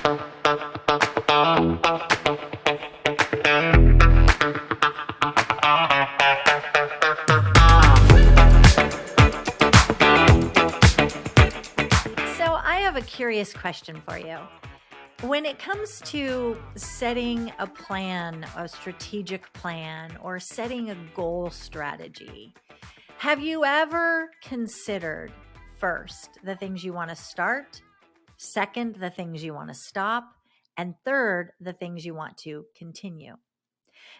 So I have a curious question for you. When it comes to setting a plan, a strategic plan, or setting a goal strategy, have you ever considered first the things you want to start, second, the things you want to stop, and third, the things you want to continue?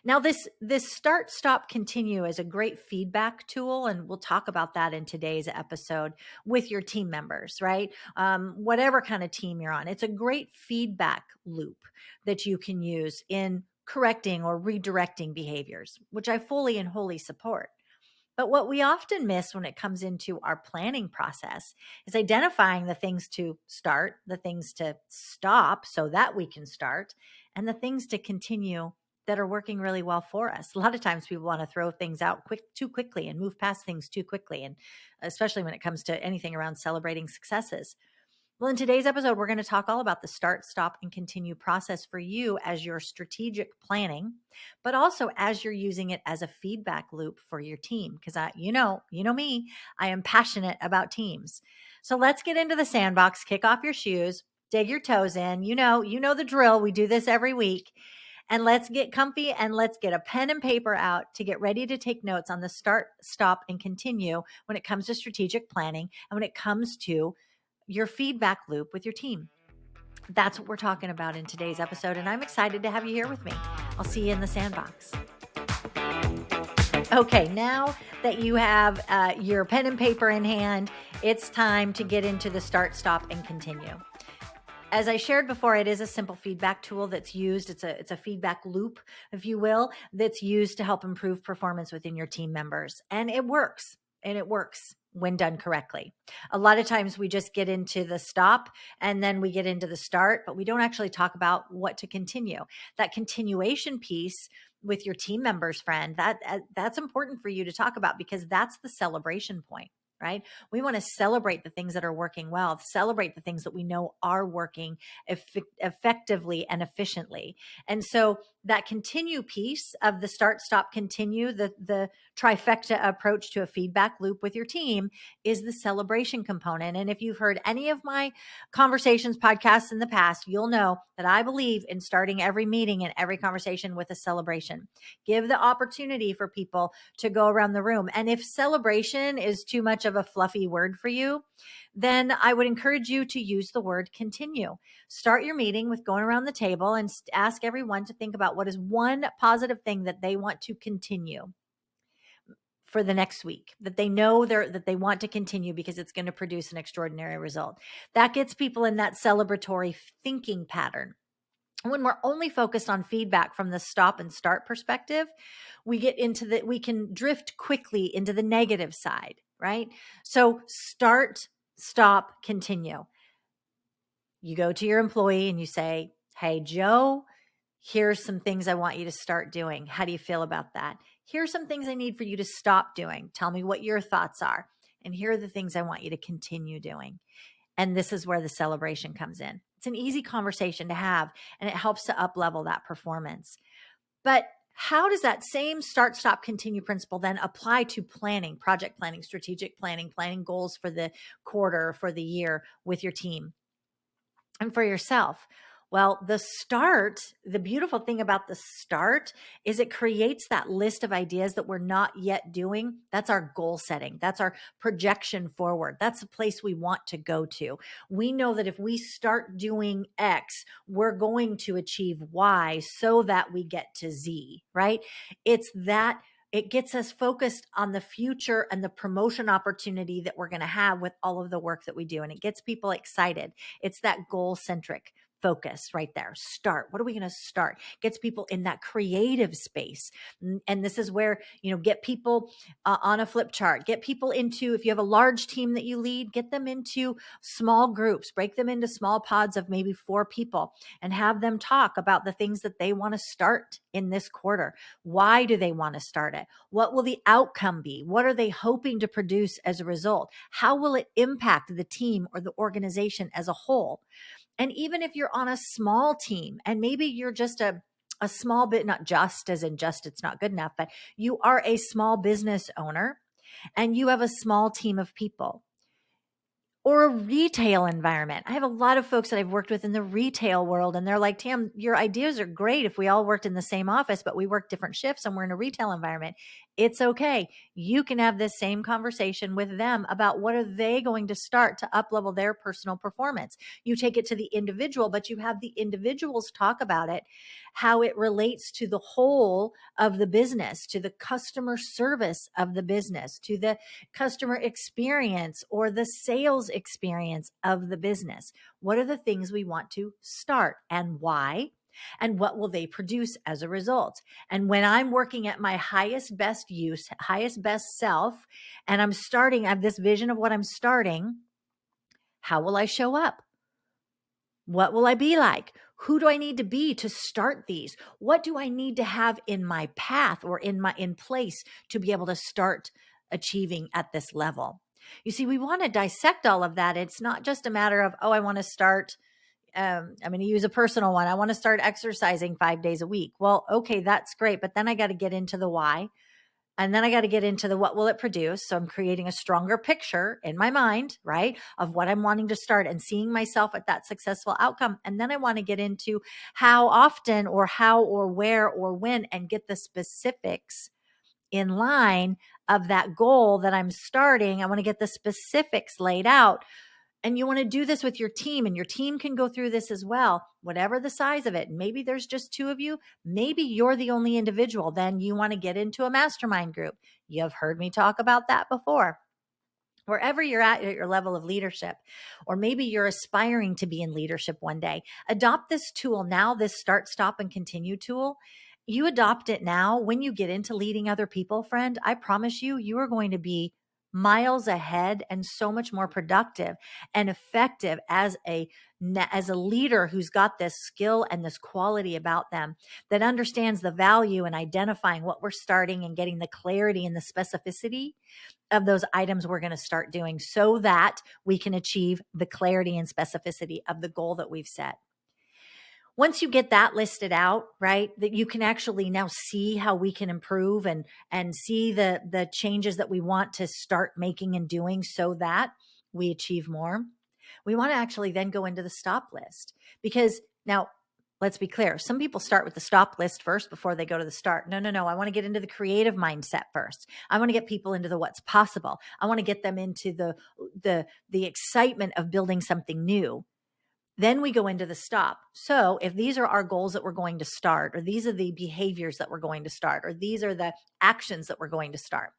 Now, this start, stop, continue is a great feedback tool, and we'll talk about that in today's episode with your team members, right? Whatever kind of team you're on, it's a great feedback loop that you can use in correcting or redirecting behaviors, which I fully and wholly support. But what we often miss when it comes into our planning process is identifying the things to start, the things to stop so that we can start, and the things to continue that are working really well for us. A lot of times people want to throw things out too quickly and move past things too quickly, and especially when it comes to anything around celebrating successes. Well, in today's episode, we're going to talk all about the start, stop, and continue process for you as your strategic planning, but also as you're using it as a feedback loop for your team. Because you know me, I am passionate about teams. So let's get into the sandbox, kick off your shoes, dig your toes in. You know the drill. We do this every week. And let's get comfy and let's get a pen and paper out to get ready to take notes on the start, stop, and continue when it comes to strategic planning and when it comes to your feedback loop with your team. That's what we're talking about in today's episode, and I'm excited to have you here with me. I'll see you in the sandbox. Okay, now that you have your pen and paper in hand, it's time to get into the start, stop, and continue. As I shared before, it is a simple feedback tool that's used. It's a feedback loop, if you will, that's used to help improve performance within your team members. And it works. And it works when done correctly. A lot of times we just get into the stop and then we get into the start, but we don't actually talk about what to continue. That continuation piece with your team members, friend, that's important for you to talk about because that's the celebration point. Right? We want to celebrate the things that are working well, celebrate the things that we know are working effectively and efficiently. And so that continue piece of the start, stop, continue, the trifecta approach to a feedback loop with your team is the celebration component. And if you've heard any of my conversations, podcasts in the past, you'll know that I believe in starting every meeting and every conversation with a celebration. Give the opportunity for people to go around the room. And if celebration is too much of a fluffy word for you, then I would encourage you to use the word continue. Start your meeting with going around the table and ask everyone to think about what is one positive thing that they want to continue for the next week, that they know that they want to continue because it's going to produce an extraordinary result. That gets people in that celebratory thinking pattern. When we're only focused on feedback from the stop and start perspective, we can drift quickly into the negative side, right? So start, stop, continue. You go to your employee and you say, "Hey, Joe, here's some things I want you to start doing. How do you feel about that? Here's some things I need for you to stop doing. Tell me what your thoughts are. And here are the things I want you to continue doing." And this is where the celebration comes in. It's an easy conversation to have, and it helps to up-level that performance. But how does that same start, stop, continue principle then apply to planning, project planning, strategic planning, planning goals for the quarter, for the year with your team and for yourself? Well, the beautiful thing about the start is it creates that list of ideas that we're not yet doing. That's our goal setting. That's our projection forward. That's the place we want to go to. We know that if we start doing X, we're going to achieve Y so that we get to Z, right? It gets us focused on the future and the promotion opportunity that we're going to have with all of the work that we do. And it gets people excited. It's that goal-centric focus right there. Start. What are we going to start? Gets people in that creative space. And this is where, get people on a flip chart, get people into, if you have a large team that you lead, get them into small groups, break them into small pods of maybe 4 people and have them talk about the things that they want to start in this quarter. Why do they want to start it? What will the outcome be? What are they hoping to produce as a result? How will it impact the team or the organization as a whole? And even if you're on a small team and maybe you're just a small bit, not just as in just it's not good enough, but you are a small business owner and you have a small team of people, or a retail environment. I have a lot of folks that I've worked with in the retail world, and they're like, Tam, your ideas are great if we all worked in the same office, but we work different shifts and we're in a retail environment. It's okay. You can have this same conversation with them about what are they going to start to up level their personal performance. You take it to the individual, but you have the individuals talk about it, how it relates to the whole of the business, to the customer service of the business, to the customer experience or the sales experience of the business. What are the things we want to start and why? And what will they produce as a result? And when I'm working at my highest best use, highest best self, and I have this vision of what I'm starting, how will I show up? What will I be like? Who do I need to be to start these? What do I need to have in my path or in place to be able to start achieving at this level? You see, we want to dissect all of that. It's not just a matter of, oh, I want to start. I'm going to use a personal one. I want to start exercising 5 days a week. Well, okay, that's great. But then I got to get into the why. And then I got to get into the what will it produce? So I'm creating a stronger picture in my mind, right, of what I'm wanting to start and seeing myself at that successful outcome. And then I want to get into how often or how or where or when and get the specifics in line of that goal that I'm starting. I want to get the specifics laid out. And you want to do this with your team, and your team can go through this as well, whatever the size of it. Maybe there's just two of you. Maybe you're the only individual. Then you want to get into a mastermind group. You've heard me talk about that before. Wherever you're at your level of leadership, or maybe you're aspiring to be in leadership one day, adopt this tool now, this start, stop, and continue tool. You adopt it now. When you get into leading other people, friend, I promise you, you are going to be miles ahead and so much more productive and effective as a leader who's got this skill and this quality about them, that understands the value in identifying what we're starting and getting the clarity and the specificity of those items we're going to start doing so that we can achieve the clarity and specificity of the goal that we've set. Once you get that listed out, right, that you can actually now see how we can improve and see the changes that we want to start making and doing so that we achieve more. We want to actually then go into the stop list, because now let's be clear. Some people start with the stop list first before they go to the start. No. I want to get into the creative mindset first. I want to get people into the what's possible. I want to get them into the excitement of building something new. Then we go into the stop. So if these are our goals that we're going to start, or these are the behaviors that we're going to start, or these are the actions that we're going to start,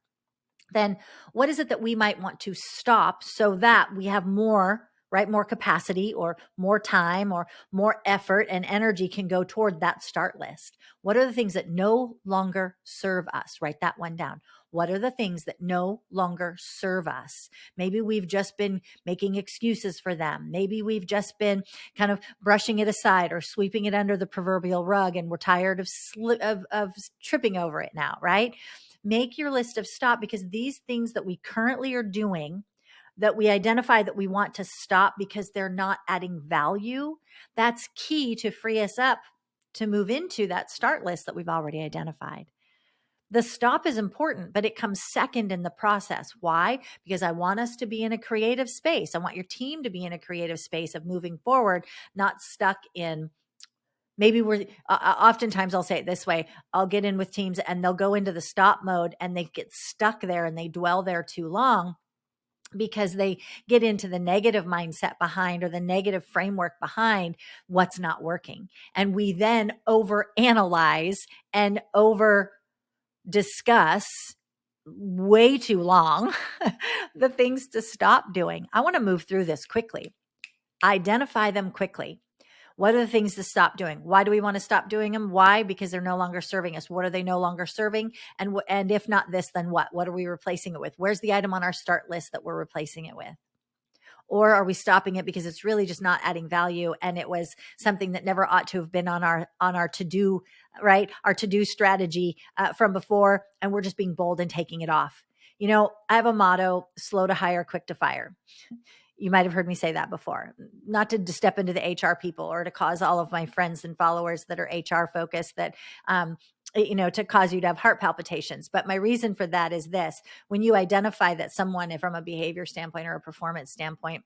then what is it that we might want to stop so that we have more, right? More capacity or more time or more effort and energy can go toward that start list. What are the things that no longer serve us? Write that one down. What are the things that no longer serve us? Maybe we've just been making excuses for them. Maybe we've just been kind of brushing it aside or sweeping it under the proverbial rug, and we're tired of tripping over it now, right? Make your list of stop, because these things that we currently are doing, that we identify that we want to stop because they're not adding value, that's key to free us up to move into that start list that we've already identified. The stop is important, but it comes second in the process. Why? Because I want us to be in a creative space. I want your team to be in a creative space of moving forward, not stuck in, maybe we're oftentimes, I'll say it this way, I'll get in with teams and they'll go into the stop mode and they get stuck there and they dwell there too long because they get into the negative mindset behind, or the negative framework behind what's not working. And we then overanalyze and over discuss way too long the things to stop doing. I want to move through this quickly. Identify them quickly. What are the things to stop doing? Why do we want to stop doing them? Why? Because they're no longer serving us. What are they no longer serving? And if not this, then what? What are we replacing it with? Where's the item on our start list that we're replacing it with? Or are we stopping it because it's really just not adding value, and it was something that never ought to have been on our to-do, right? Our to-do strategy from before, and we're just being bold and taking it off. You know, I have a motto: slow to hire, quick to fire. You might have heard me say that before, not to step into the HR people or to cause all of my friends and followers that are HR focused that, to cause you to have heart palpitations. But my reason for that is this: when you identify that someone from a behavior standpoint or a performance standpoint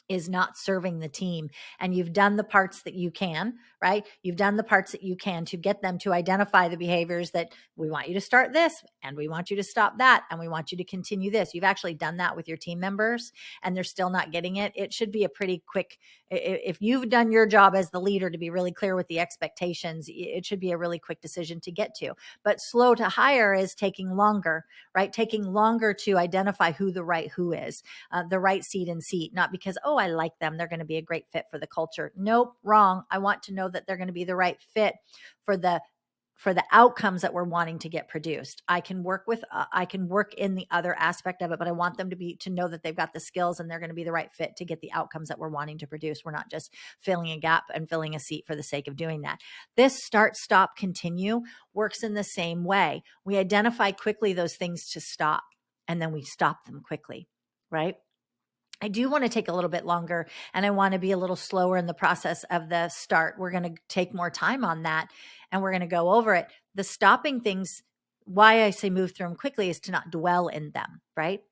is not serving the team, and you've done the parts that you can, right? You've done the parts that you can to get them to identify the behaviors that we want you to start this, and we want you to stop that, and we want you to continue this. You've actually done that with your team members and they're still not getting it. It should be a pretty quick, if you've done your job as the leader to be really clear with the expectations, it should be a really quick decision to get to. But slow to hire is taking longer, right? Taking longer to identify who the right who is, the right seat and seat, not because, oh, I like them, they're going to be a great fit for the culture. Nope, wrong. I want to know that they're going to be the right fit for the outcomes that we're wanting to get produced. I can work in the other aspect of it, but I want them to know that they've got the skills and they're going to be the right fit to get the outcomes that we're wanting to produce. We're not just filling a gap and filling a seat for the sake of doing that. This start, stop, continue works in the same way. We identify quickly those things to stop, and then we stop them quickly, right? I do want to take a little bit longer, and I want to be a little slower in the process of the start. We're going to take more time on that, and we're going to go over it. The stopping things, why I say move through them quickly, is to not dwell in them, right?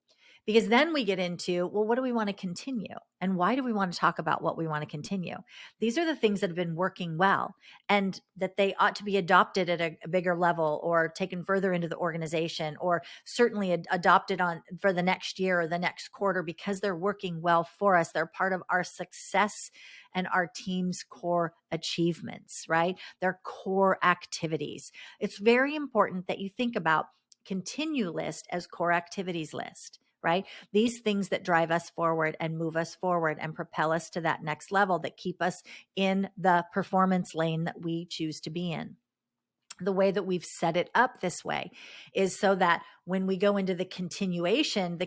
Because then we get into, well, what do we want to continue? And why do we want to talk about what we want to continue? These are the things that have been working well and that they ought to be adopted at a bigger level or taken further into the organization, or certainly adopted on for the next year or the next quarter, because they're working well for us. They're part of our success and our team's core achievements, right? They're core activities. It's very important that you think about continue list as core activities list, right? These things that drive us forward and move us forward and propel us to that next level, that keep us in the performance lane that we choose to be in. The way that we've set it up this way is so that when we go into the continuation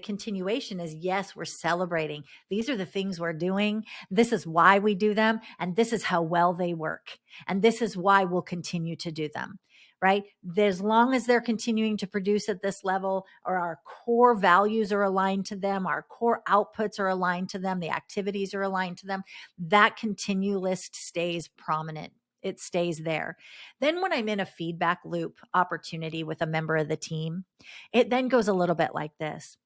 is, yes, we're celebrating. These are the things we're doing. This is why we do them. And this is how well they work. And this is why we'll continue to do them, right? As long as they're continuing to produce at this level, or our core values are aligned to them, our core outputs are aligned to them, the activities are aligned to them, that continue list stays prominent. It stays there. Then when I'm in a feedback loop opportunity with a member of the team, it then goes a little bit like this.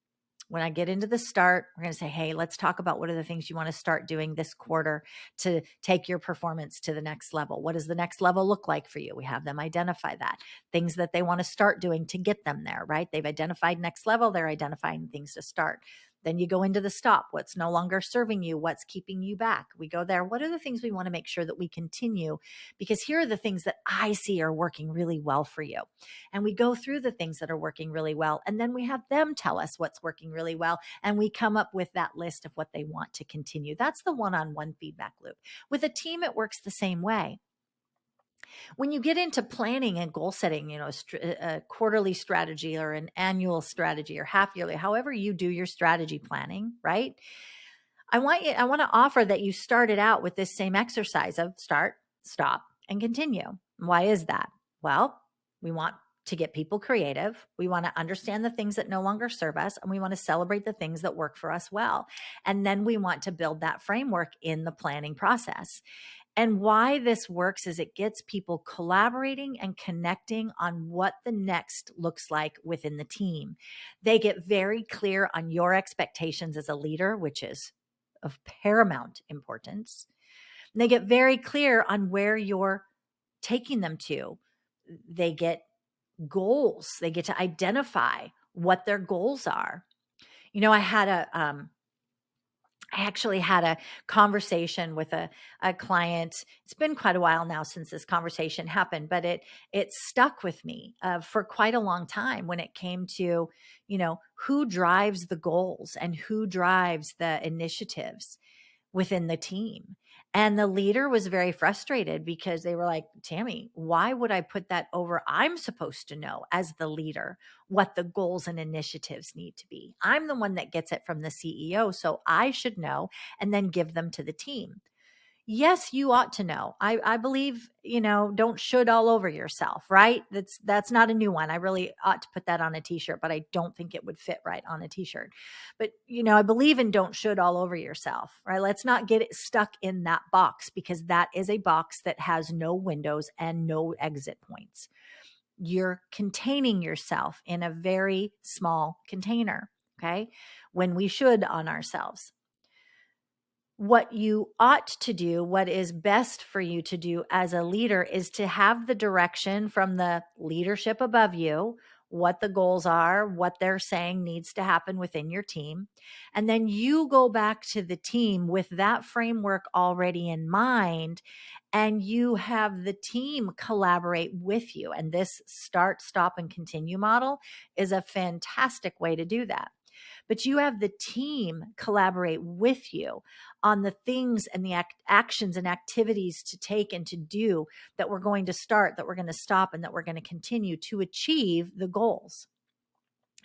When I get into the start, we're going to say, hey, let's talk about what are the things you want to start doing this quarter to take your performance to the next level. What does the next level look like for you? We have them identify that. Things that they want to start doing to get them there, right? They've identified next level. They're identifying things to start. Then you go into the stop. What's no longer serving you? What's keeping you back? We go there. What are the things we want to make sure that we continue? Because here are the things that I see are working really well for you. And we go through the things that are working really well. And then we have them tell us what's working really well. And we come up with that list of what they want to continue. That's the one-on-one feedback loop. With a team, it works the same way. When you get into planning and goal setting, a quarterly strategy or an annual strategy or half yearly, however you do your strategy planning, right? I want to offer that you start it out with this same exercise of start, stop, and continue. Why is that? Well, we want to get people creative. We want to understand the things that no longer serve us, and we want to celebrate the things that work for us well. And then we want to build that framework in the planning process. And why this works is it gets people collaborating and connecting on what the next looks like within the team. They get very clear on your expectations as a leader, which is of paramount importance. And they get very clear on where you're taking them to. They get goals. They get to identify what their goals are. I actually had a conversation with a client. It's been quite a while now since this conversation happened, but it stuck with me for quite a long time when it came to, who drives the goals and who drives the initiatives within the team. And the leader was very frustrated because they were like, Tammy, why would I put that over? I'm supposed to know as the leader what the goals and initiatives need to be. I'm the one that gets it from the CEO, so I should know and then give them to the team. Yes, you ought to know. I believe, don't should all over yourself, right? That's not a new one. I really ought to put that on a t-shirt, but I don't think it would fit right on a t-shirt. But, I believe in don't should all over yourself, right? Let's not get it stuck in that box, because that is a box that has no windows and no exit points. You're containing yourself in a very small container, okay? When we should on ourselves. What you ought to do, what is best for you to do as a leader, is to have the direction from the leadership above you, what the goals are, what they're saying needs to happen within your team. And then you go back to the team with that framework already in mind, and you have the team collaborate with you. And this start, stop, and continue model is a fantastic way to do that. But you have the team collaborate with you on the things and the actions and activities to take and to do, that we're going to start, that we're going to stop, and that we're going to continue to achieve the goals.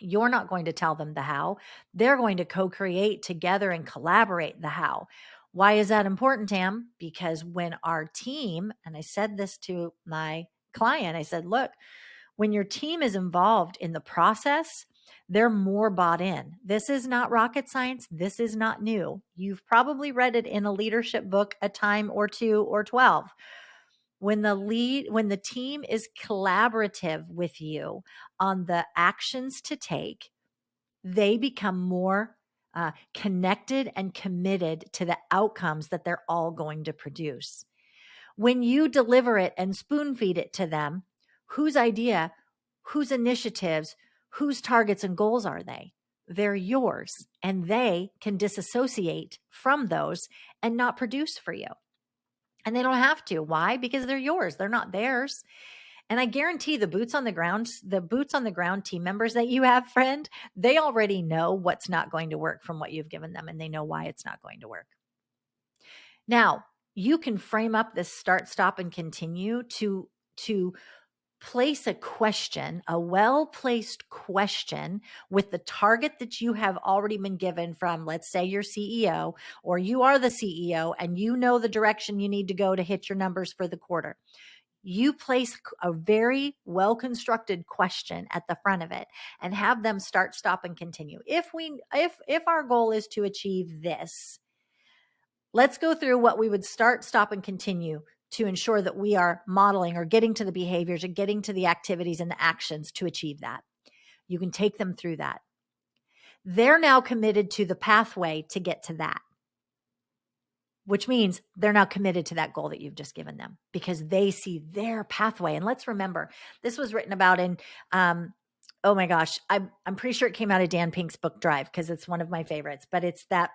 You're not going to tell them the how. They're going to co-create together and collaborate the how. Why is that important, Tam? Because when our team, and I said this to my client, I said, look, when your team is involved in the process, they're more bought in. This is not rocket science. This is not new. You've probably read it in a leadership book a time or two or 12. When the team is collaborative with you on the actions to take, they become more connected and committed to the outcomes that they're all going to produce. When you deliver it and spoon feed it to them, whose idea, whose initiatives, whose targets and goals are they? They're yours, and they can disassociate from those and not produce for you. And they don't have to. Why? Because they're yours. They're not theirs. And I guarantee the boots on the ground team members that you have, friend, they already know what's not going to work from what you've given them, and they know why it's not going to work. Now, you can frame up this start, stop, and continue to place a question, a well-placed question, with the target that you have already been given from, let's say, your CEO, or you are the CEO and you know the direction you need to go to hit your numbers for the quarter. You place a very well-constructed question at the front of it and have them start, stop, and continue. If our goal is to achieve this, let's go through what we would start, stop, and continue to ensure that we are modeling or getting to the behaviors and getting to the activities and the actions to achieve that. You can take them through that. They're now committed to the pathway to get to that, which means they're now committed to that goal that you've just given them, because they see their pathway. And let's remember, this was written about in, oh my gosh, I'm pretty sure it came out of Dan Pink's book Drive, because it's one of my favorites. But it's that,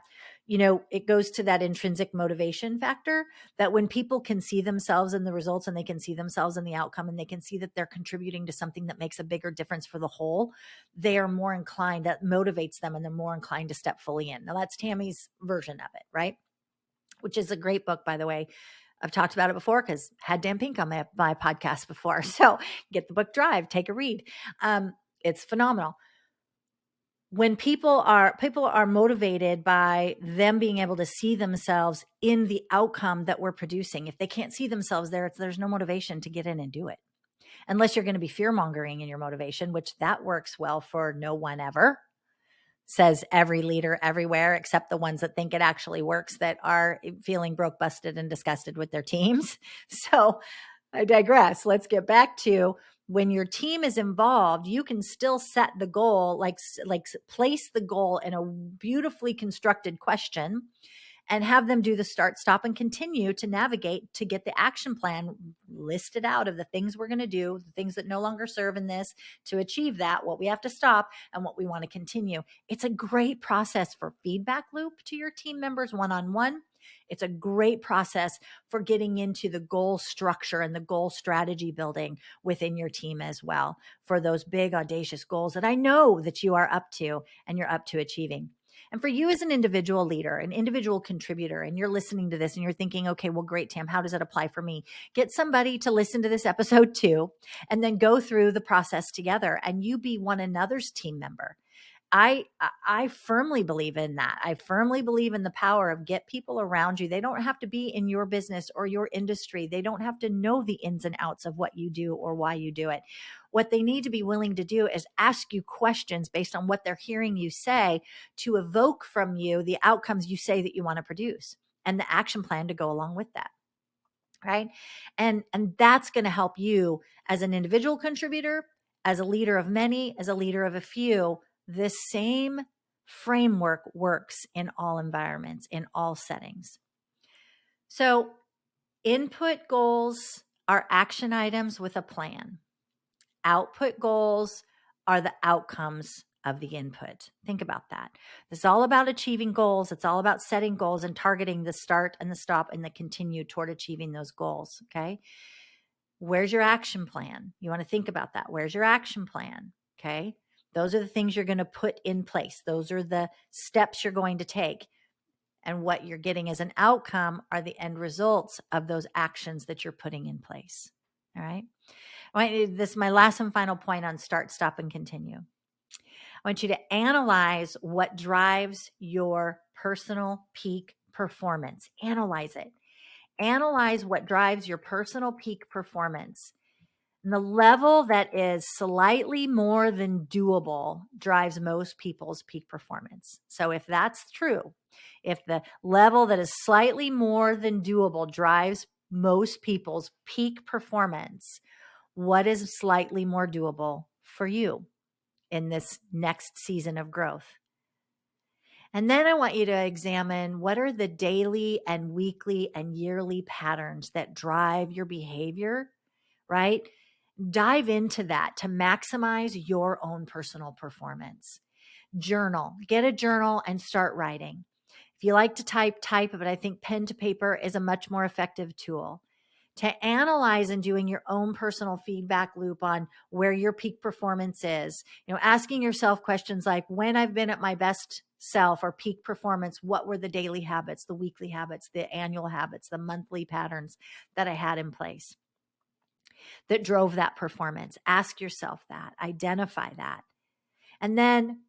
it goes to that intrinsic motivation factor, that when people can see themselves in the results, and they can see themselves in the outcome, and they can see that they're contributing to something that makes a bigger difference for the whole, they are more inclined, that motivates them, and they're more inclined to step fully in. Now, that's Tammy's version of it, right? Which is a great book, by the way. I've talked about it before because had Dan Pink on my podcast before. So get the book Drive, take a read. It's phenomenal. When people are motivated by them being able to see themselves in the outcome that we're producing. If they can't see themselves there, there's no motivation to get in and do it. Unless you're going to be fear-mongering in your motivation, which that works well for no one ever. Says every leader everywhere, except the ones that think it actually works, that are feeling broke, busted, and disgusted with their teams. So I digress. Let's get back to, when your team is involved, you can still set the goal, like place the goal in a beautifully constructed question, and have them do the start, stop, and continue to navigate to get the action plan listed out of the things we're going to do, the things that no longer serve in this, to achieve that, what we have to stop, and what we want to continue. It's a great process for feedback loop to your team members one-on-one. It's a great process for getting into the goal structure and the goal strategy building within your team as well, for those big, audacious goals that I know that you are up to and you're up to achieving. And for you as an individual leader, an individual contributor, and you're listening to this and you're thinking, okay, well, great, Tam, how does it apply for me? Get somebody to listen to this episode too, and then go through the process together, and you be one another's team member. I firmly believe in that. I firmly believe in the power of get people around you. They don't have to be in your business or your industry. They don't have to know the ins and outs of what you do or why you do it. What they need to be willing to do is ask you questions based on what they're hearing you say to evoke from you the outcomes you say that you want to produce and the action plan to go along with that. Right. And that's going to help you as an individual contributor, as a leader of many, as a leader of a few. This same framework works in all environments, in all settings. So input goals are action items with a plan. Output goals are the outcomes of the input. Think about that. It's all about achieving goals. It's all about setting goals and targeting the start and the stop and the continue toward achieving those goals. Okay. Where's your action plan? You want to think about that. Where's your action plan? Okay. Those are the things you're going to put in place. Those are the steps you're going to take. And what you're getting as an outcome are the end results of those actions that you're putting in place. All right. This is my last and final point on start, stop, and continue. I want you to analyze what drives your personal peak performance. Analyze it. Analyze what drives your personal peak performance. And the level that is slightly more than doable drives most people's peak performance. So if that's true, if the level that is slightly more than doable drives most people's peak performance, what is slightly more doable for you in this next season of growth? And then I want you to examine what are the daily and weekly and yearly patterns that drive your behavior, right? Dive into that to maximize your own personal performance. Journal, get a journal and start writing. If you like to type, but I think pen to paper is a much more effective tool to analyze and doing your own personal feedback loop on where your peak performance is. Asking yourself questions like, when I've been at my best self or peak performance, what were the daily habits, the weekly habits, the annual habits, the monthly patterns that I had in place that drove that performance? Ask yourself that, identify that, and then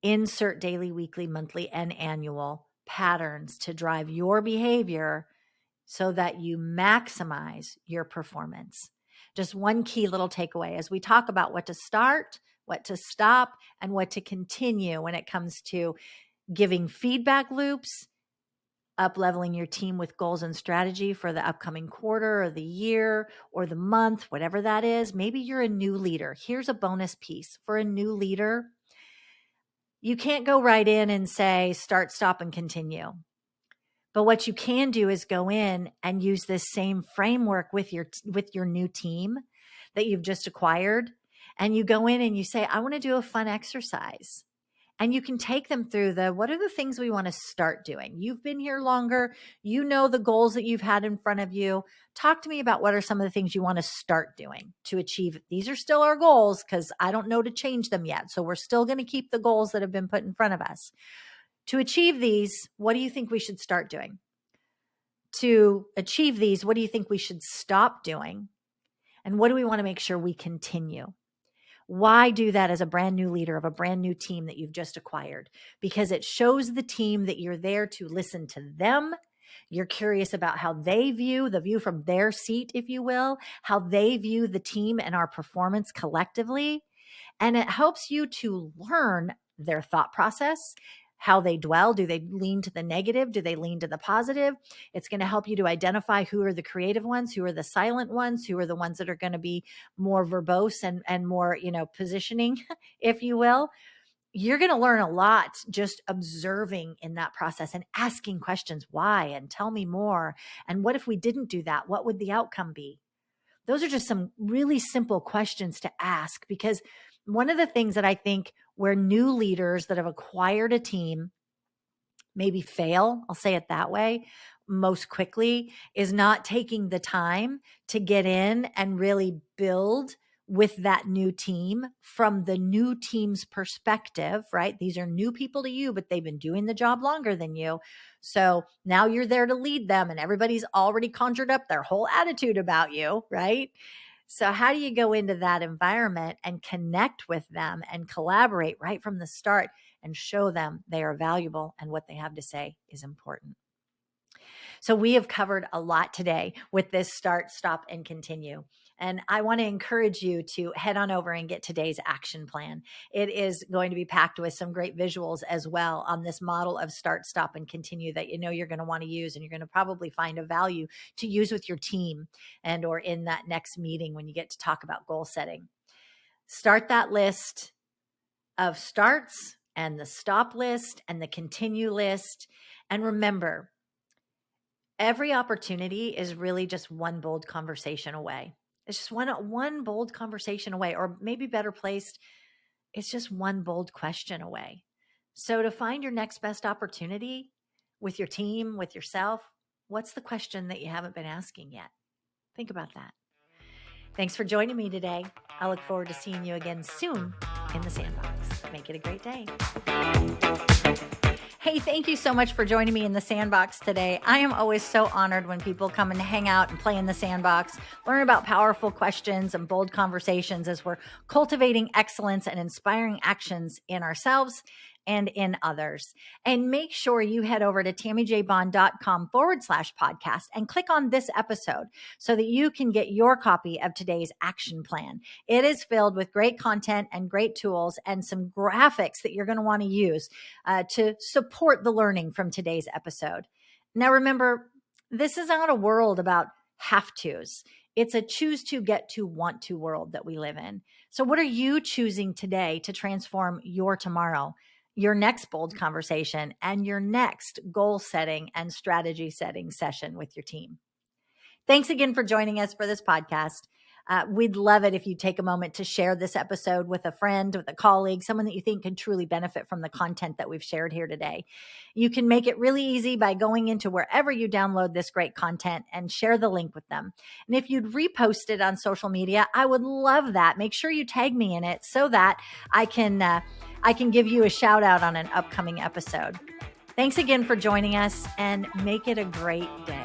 insert daily, weekly, monthly, and annual patterns to drive your behavior so that you maximize your performance. Just one key little takeaway as we talk about what to start, what to stop, and what to continue when it comes to giving feedback loops, up-leveling your team with goals and strategy for the upcoming quarter or the year or the month, whatever that is. Maybe you're a new leader. Here's a bonus piece for a new leader. You can't go right in and say, start, stop, and continue. But what you can do is go in and use this same framework with your new team that you've just acquired. And you go in and you say, I want to do a fun exercise. And you can take them through what are the things we want to start doing? You've been here longer. You know the goals that you've had in front of you. Talk to me about what are some of the things you want to start doing to achieve. These are still our goals because I don't know to change them yet. So we're still going to keep the goals that have been put in front of us. To achieve these, what do you think we should start doing? To achieve these, what do you think we should stop doing? And what do we want to make sure we continue? Why do that as a brand new leader of a brand new team that you've just acquired? Because it shows the team that you're there to listen to them. You're curious about how they view the view from their seat, if you will, how they view the team and our performance collectively. And it helps you to learn their thought process, how they dwell. Do they lean to the negative? Do they lean to the positive? It's going to help you to identify who are the creative ones, who are the silent ones, who are the ones that are going to be more verbose and more, positioning, if you will. You're going to learn a lot just observing in that process and asking questions. Why? And tell me more. And what if we didn't do that? What would the outcome be? Those are just some really simple questions to ask, because one of the things that I think where new leaders that have acquired a team maybe fail, I'll say it that way, most quickly is not taking the time to get in and really build with that new team from the new team's perspective, right? These are new people to you, but they've been doing the job longer than you. So now you're there to lead them and everybody's already conjured up their whole attitude about you, right? So, how do you go into that environment and connect with them and collaborate right from the start and show them they are valuable and what they have to say is important? So, we have covered a lot today with this start, stop, and continue. And I want to encourage you to head on over and get today's action plan. It is going to be packed with some great visuals as well on this model of start, stop, and continue that you know you're going to want to use, and you're going to probably find a value to use with your team and or in that next meeting when you get to talk about goal setting. Start that list of starts and the stop list and the continue list. And remember, every opportunity is really just one bold conversation away. It's just one bold conversation away, or maybe better placed, it's just one bold question away. So to find your next best opportunity with your team, with yourself, what's the question that you haven't been asking yet? Think about that. Thanks for joining me today. I look forward to seeing you again soon in the sandbox. Make it a great day. Hey, thank you so much for joining me in the sandbox today. I am always so honored when people come and hang out and play in the sandbox, learn about powerful questions and bold conversations as we're cultivating excellence and inspiring actions in ourselves and in others. And make sure you head over to tammyjbond.com/podcast and click on this episode so that you can get your copy of today's action plan. It is filled with great content and great tools and some graphics that you're going to want to use to support the learning from today's episode. Now, remember, this is not a world about have tos. It's a choose to, get to, want to world that we live in. So what are you choosing today to transform your tomorrow, your next bold conversation, and your next goal setting and strategy setting session with your team? Thanks again for joining us for this podcast. We'd love it if you take a moment to share this episode with a friend, with a colleague, someone that you think could truly benefit from the content that we've shared here today. You can make it really easy by going into wherever you download this great content and share the link with them. And if you'd repost it on social media, I would love that. Make sure you tag me in it so that I can give you a shout out on an upcoming episode. Thanks again for joining us, and make it a great day.